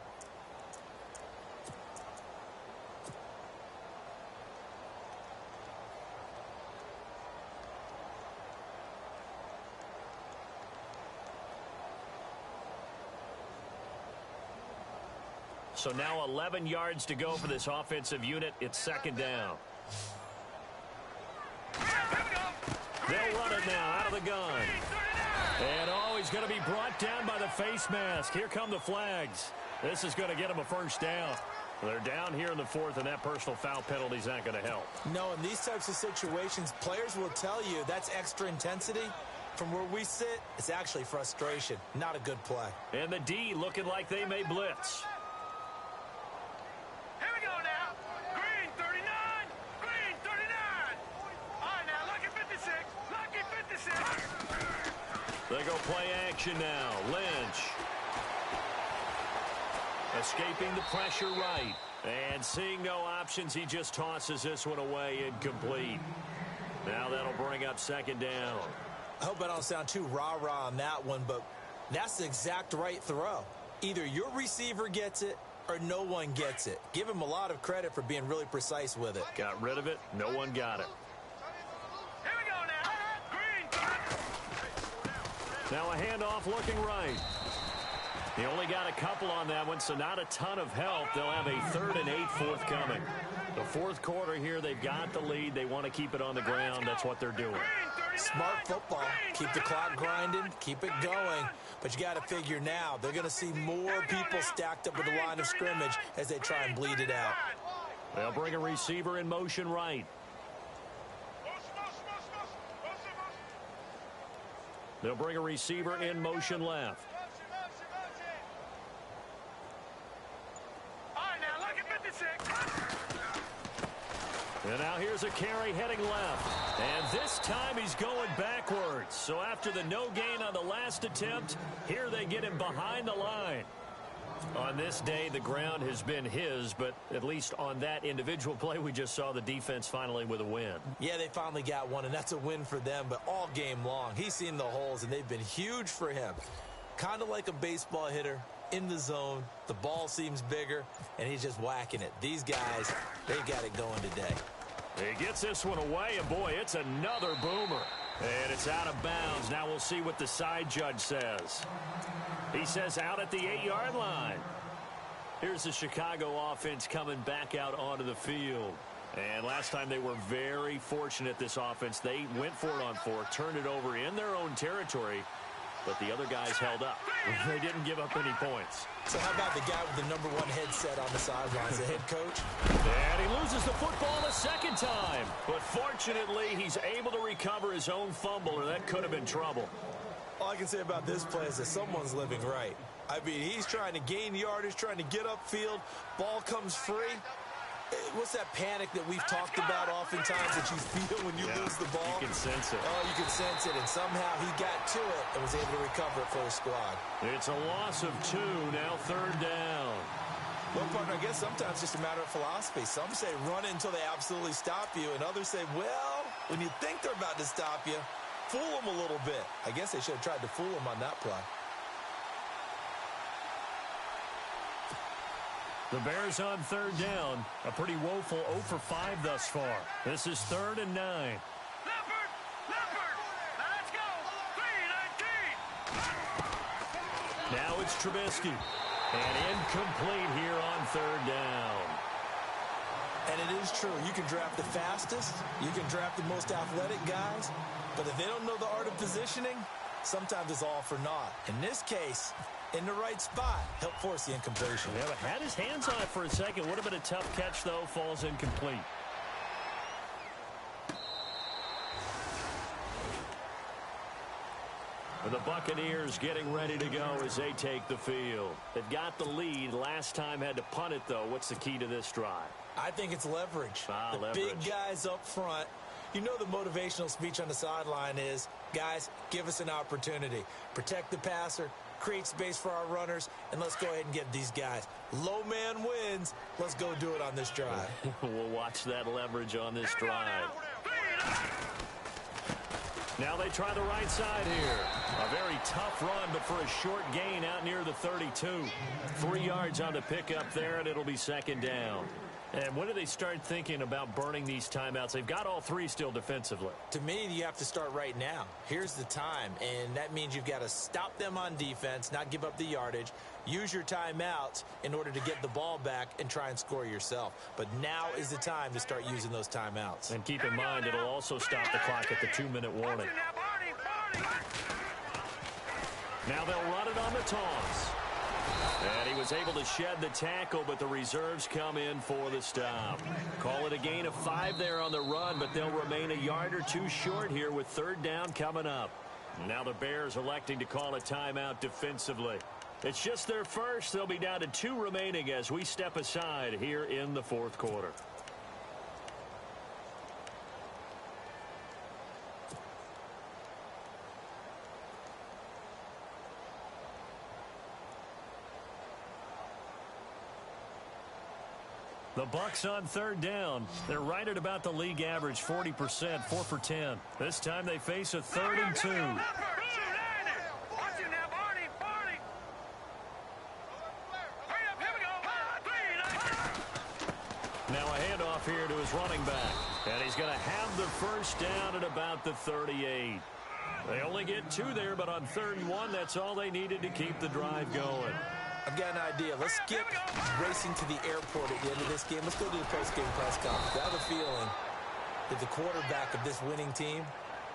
So now 11 yards to go for this offensive unit. It's 2nd down. They'll run it now out of the gun. And he's going to be brought down by the face mask. Here come the flags. This is going to get him a 1st down. They're down here in the 4th, and that personal foul penalty is not going to help. No, in these types of situations, players will tell you that's extra intensity. From where we sit, it's actually frustration, not a good play. And the D looking like they may blitz. Here we go now. Green 39. Green 39. All right, now, lucky 56. Lucky 56. They go play action now. Lynch. Escaping the pressure right. And seeing no options, he just tosses this one away incomplete. Now that'll bring up second down. I hope I don't sound too rah-rah on that one, but that's the exact right throw. Either your receiver gets it or no one gets it. Give him a lot of credit for being really precise with it. Got rid of it. No one got it. Here we go now. Green. Now a handoff looking right. He only got a couple on that one, so not a ton of help. They'll have a 3rd and 8 forthcoming. The fourth quarter here, they've got the lead. They want to keep it on the ground. That's what they're doing. Smart football. Keep the clock grinding. Keep it going. But you got to figure now, they're going to see more people stacked up at the line of scrimmage as they try and bleed it out. They'll bring a receiver in motion right. They'll bring a receiver in motion left. All right, now, lucky 56. And now here's a carry heading left. And this time he's going backwards. So after the no gain on the last attempt, here they get him behind the line. On this day, the ground has been his, but at least on that individual play, we just saw the defense finally with a win. Yeah, they finally got one, and that's a win for them, but all game long, he's seen the holes, and they've been huge for him. Kind of like a baseball hitter in the zone. The ball seems bigger, and he's just whacking it. These guys, they got it going today. He gets this one away, and boy, it's another boomer. And it's out of bounds. Now we'll see what the side judge says. He says out at the 8-yard line. Here's the Chicago offense coming back out onto the field. And last time they were very fortunate, this offense. They went for it on 4, turned it over in their own territory, but the other guys held up. They didn't give up any points. So how about the guy with the #1 headset on the sidelines, the head coach? And he loses the football a second time. But fortunately, he's able to recover his own fumble, or that could have been trouble. All I can say about this play is that someone's living right. I mean, he's trying to gain yardage, trying to get upfield. Ball comes free. What's that panic that we've talked about oftentimes that you feel when you lose the ball? You can sense it. Oh, you can sense it, and somehow he got to it and was able to recover it for his squad. It's a loss of 2, now 3rd down. Well, partner, I guess sometimes it's just a matter of philosophy. Some say run it until they absolutely stop you, and others say, well, when you think they're about to stop you, fool them a little bit. I guess they should have tried to fool them on that play. The Bears on 3rd down. A pretty woeful 0 for 5 thus far. This is 3rd and 9. Leopard! Leopard! Now let's go! 3-19! Now it's Trubisky. And incomplete here on 3rd down. And it is true. You can draft the fastest. You can draft the most athletic guys. But if they don't know the art of positioning, sometimes it's all for naught. In this case, in the right spot, help force the incompletion. Yeah, but had his hands on it for a second. Would have been a tough catch, though. Falls incomplete. The Buccaneers getting ready to go as they take the field. They've got the lead. Last time had to punt it, though. What's the key to this drive? I think it's leverage. The leverage. Big guys up front. You know the motivational speech on the sideline is, guys, give us an opportunity. Protect the passer, create space for our runners, and let's go ahead and get these guys. Low man wins. Let's go do it on this drive. We'll watch that leverage on this drive. Now they try the right side here. A very tough run, but for a short gain out near the 32. 3 yards on the pickup there, and it'll be 2nd down. And when do they start thinking about burning these timeouts? They've got all 3 still defensively. To me, you have to start right now. Here's the time, and that means you've got to stop them on defense, not give up the yardage, use your timeouts in order to get the ball back and try and score yourself. But now is the time to start using those timeouts. And keep in mind, it'll also stop the clock at the 2-minute warning. Now they'll run it on the toss. And he was able to shed the tackle, but the reserves come in for the stop. Call it a gain of 5 there on the run, but they'll remain a yard or 2 short here with 3rd down coming up. Now the Bears electing to call a timeout defensively. It's just their first. They'll be down to 2 remaining as we step aside here in the fourth quarter. The Bucs on third down. They're right at about the league average, 40%, 4 for 10. This time they face a 3rd and 2. Now a handoff here to his running back. And he's going to have the first down at about the 38. They only get 2 there, but on 3rd and 1, that's all they needed to keep the drive going. I've got an idea. Let's skip racing to the airport at the end of this game. Let's go to the post-game press conference. I have a feeling that the quarterback of this winning team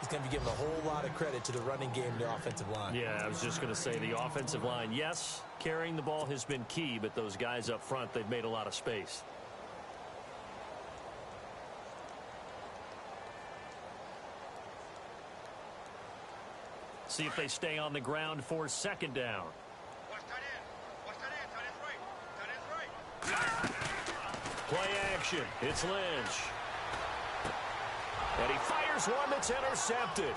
is going to be given a whole lot of credit to the running game and the offensive line. Yeah, I was just going to say the offensive line, yes, carrying the ball has been key, but those guys up front, they've made a lot of space. See if they stay on the ground for 2nd down. Play action. It's Lynch. And he fires one that's intercepted.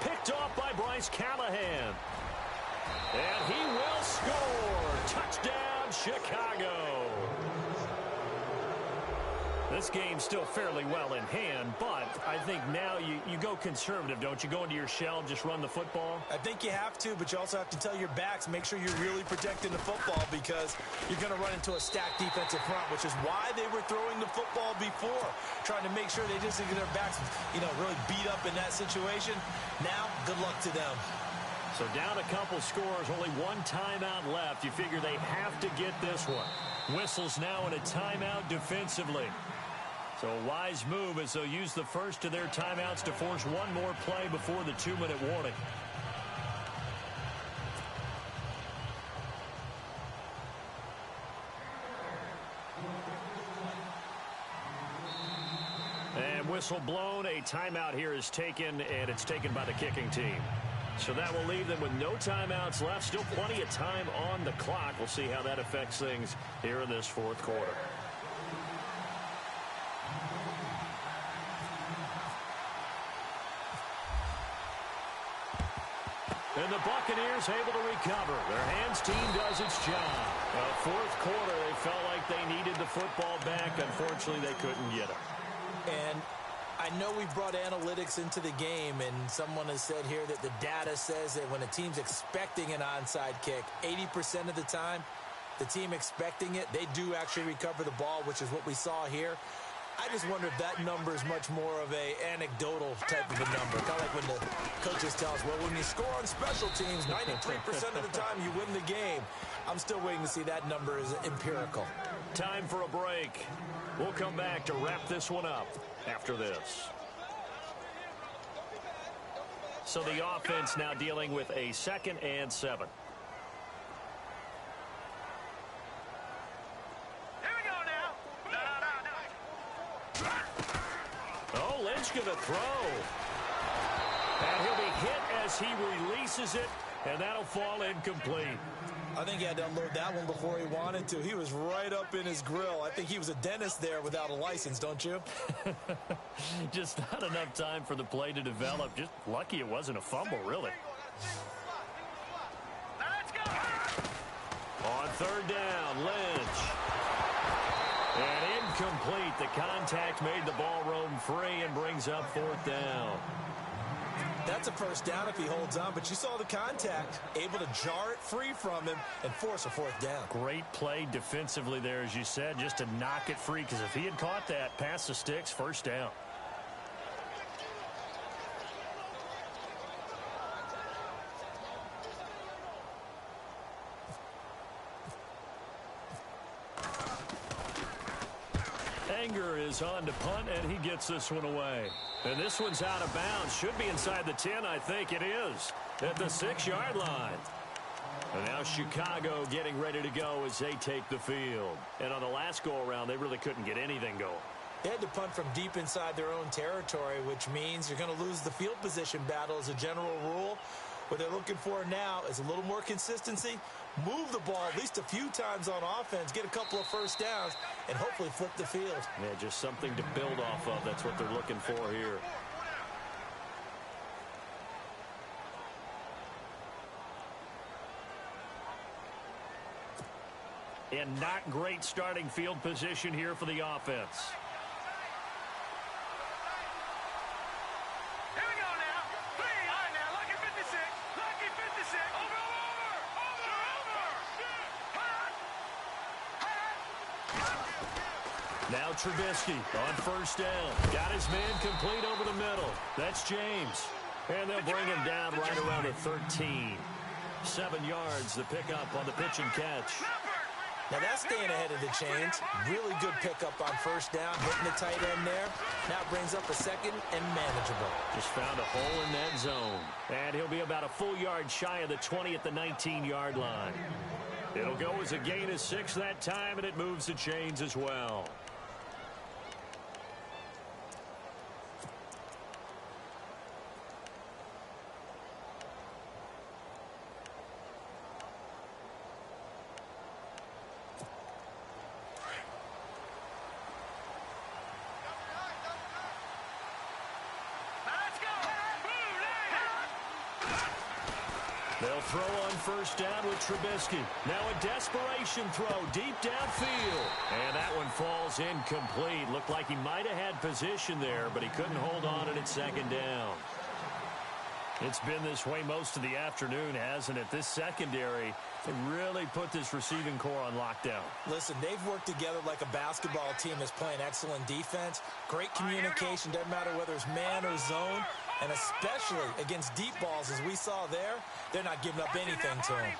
Picked off by Bryce Callahan. And he will score. Touchdown, Chicago. This game's still fairly well in hand, but I think now you go conservative, don't you? Go into your shell, just run the football? I think you have to, but you also have to tell your backs, make sure you're really protecting the football because you're going to run into a stacked defensive front, which is why they were throwing the football before, trying to make sure they just get their backs, really beat up in that situation. Now, good luck to them. So down a couple scores, only 1 timeout left. You figure they have to get this one. Whistles now in a timeout defensively. So a wise move as they'll use the first of their timeouts to force one more play before the 2-minute warning. And whistle blown. A timeout here is taken, and it's taken by the kicking team. So that will leave them with no timeouts left. Still plenty of time on the clock. We'll see how that affects things here in this fourth quarter. And the Buccaneers able to recover. Their hands team does its job. Fourth quarter, they felt like they needed the football back. Unfortunately, they couldn't get it. And I know we've brought analytics into the game, and someone has said here that the data says that when a team's expecting an onside kick, 80% of the time, the team expecting it, they do actually recover the ball, which is what we saw here. I just wonder if that number is much more of a anecdotal type of a number. Kind of like when the coaches tell us, well, when you score on special teams, 93% of the time you win the game. I'm still waiting to see that number is empirical. Time for a break. We'll come back to wrap this one up after this. So the offense now dealing with a 2nd and 7. Oh, Lynch going to throw. And he'll be hit as he releases it, and that'll fall incomplete. I think he had to unload that one before he wanted to. He was right up in his grill. I think he was a dentist there without a license, don't you? Just not enough time for the play to develop. Just lucky it wasn't a fumble, really. On 3rd down, Lynch. And incomplete. The contact made the ball roam free and brings up 4th down. That's a first down if he holds on, but you saw the contact, able to jar it free from him and force a 4th down. Great play defensively there, as you said, just to knock it free, because if he had caught that, past the sticks, 1st down. Anger is on to punt, and he gets this one away. And this one's out of bounds. Should be inside the 10, I think it is, at the 6-yard line. And now Chicago getting ready to go as they take the field. And on the last go-around, they really couldn't get anything going. They had to punt from deep inside their own territory, which means you're going to lose the field position battle as a general rule. What they're looking for now is a little more consistency, move the ball at least a few times on offense, get a couple of first downs, and hopefully flip the field. Yeah, just something to build off of. That's what they're looking for here. And not great starting field position here for the offense. Here we go now. 3. All right, now, lucky 56. Lucky 56. Over. Now Trubisky on first down. Got his man complete over the middle. That's James. And they'll bring him down right around the 13. 7 yards, the pickup on the pitch and catch. Now that's staying ahead of the chains. Really good pickup on first down, hitting the tight end there. Now it brings up a second and manageable. Just found a hole in that zone. And he'll be about a full yard shy of the 20 at the 19-yard line. It'll go as a gain of 6 that time, and it moves the chains as well. They'll throw on first down with Trubisky. Now a desperation throw deep downfield. And that one falls incomplete. Looked like he might have had position there, but he couldn't hold on at second down. It's been this way most of the afternoon, hasn't it? This secondary, they really put this receiving core on lockdown. Listen, they've worked together like a basketball team that's playing excellent defense. Great communication, doesn't matter whether it's man or zone. And especially against deep balls, as we saw there, they're not giving up anything to him.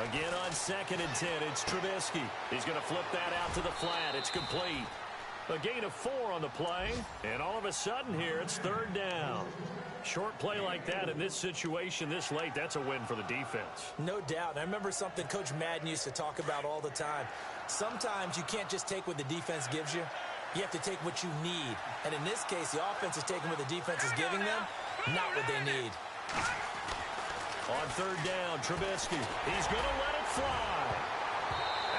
Again on 2nd and 10, it's Trubisky. He's going to flip that out to the flat. It's complete. A gain of 4 on the play, and all of a sudden here, it's 3rd down. Short play like that in this situation this late, that's a win for the defense. No doubt. And I remember something Coach Madden used to talk about all the time. Sometimes you can't just take what the defense gives you. You have to take what you need. And in this case, the offense is taking what the defense is giving them, not what they need. On 3rd down, Trubisky. He's going to let it fly.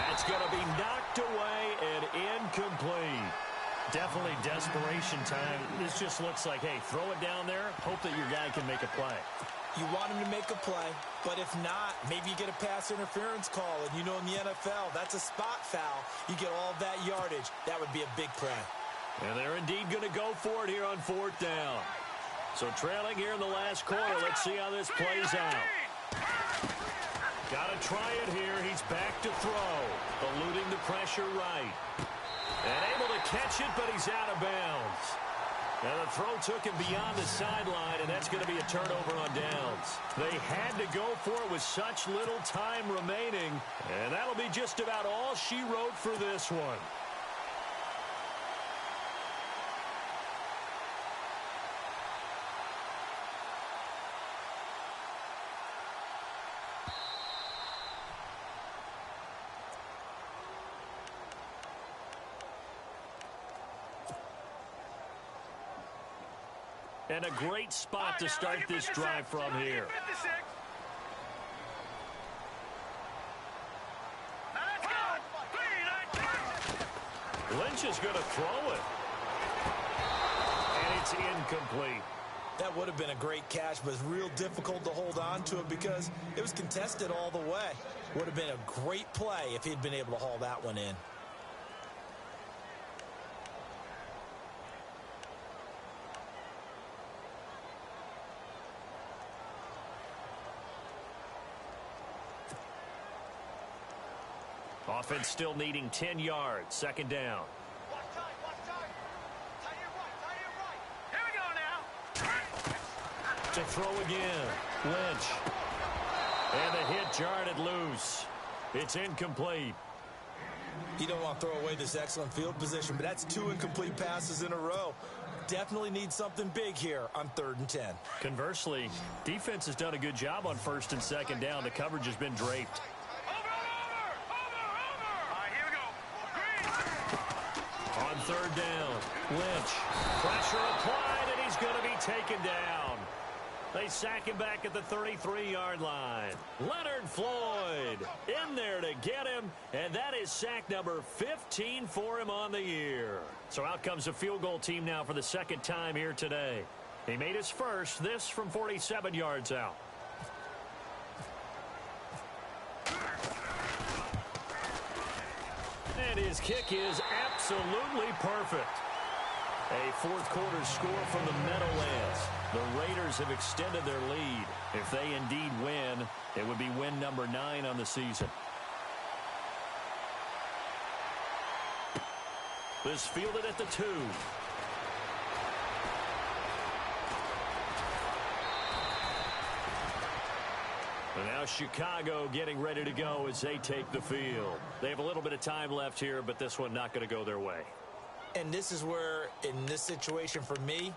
That's going to be knocked away and incomplete. Definitely desperation time. This just looks like, hey, throw it down there, hope that your guy can make a play. You want him to make a play, but if not, maybe you get a pass interference call, and you know in the NFL, that's a spot foul. You get all that yardage. That would be a big play. And they're indeed going to go for it here on 4th down. So trailing here in the last quarter, let's see how this plays out. Got to try it here. He's back to throw, eluding the pressure right. And able to catch it, but he's out of bounds. And the throw took him beyond the sideline, and that's going to be a turnover on downs. They had to go for it with such little time remaining, and that'll be just about all she wrote for this one. And a great spot to start this drive from here. Lynch is going to throw it. And it's incomplete. That would have been a great catch, but it's real difficult to hold on to it because it was contested all the way. Would have been a great play if he'd been able to haul that one in. Offense still needing 10 yards. 2nd down. Here we go now. To throw again. Lynch. And the hit jarred it loose. It's incomplete. You don't want to throw away this excellent field position, but that's 2 incomplete passes in a row. Definitely need something big here on 3rd and 10. Conversely, defense has done a good job on 1st and 2nd down. The coverage has been draped. Over. third down. Lynch. Pressure applied, and he's going to be taken down. They sack him back at the 33-yard line. Leonard Floyd in there to get him, and that is sack number 15 for him on the year. So out comes the field goal team now for the second time here today. He made his first, this from 47 yards out. And his kick is absolutely perfect. A fourth-quarter score from the Meadowlands. The Raiders have extended their lead. If they indeed win, it would be win number 9 on the season. This fielded at the 2. And now Chicago getting ready to go as they take the field. They have a little bit of time left here, but this one not going to go their way. And this is where, in this situation for me,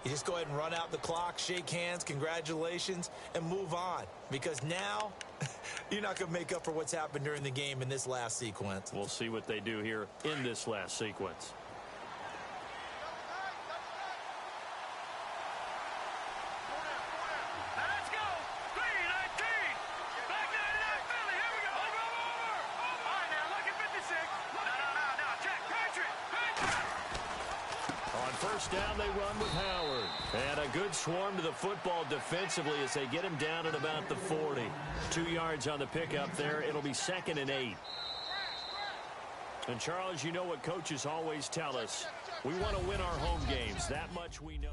you just go ahead and run out the clock, shake hands, congratulations, and move on. Because now, you're not going to make up for what's happened during the game in this last sequence. We'll see what they do here in this last sequence. Let's go. 3-19. Back 99 Philly. Here we go. Over. All right, now, look at 56. No. Check. Patriot. On first down, they run with Howard. And a good swarm to the football defensively as they get him down at about the 40. 2 yards on the pickup there. It'll be 2nd and 8. And, Charles, you know what coaches always tell us. We want to win our home games. That much we know.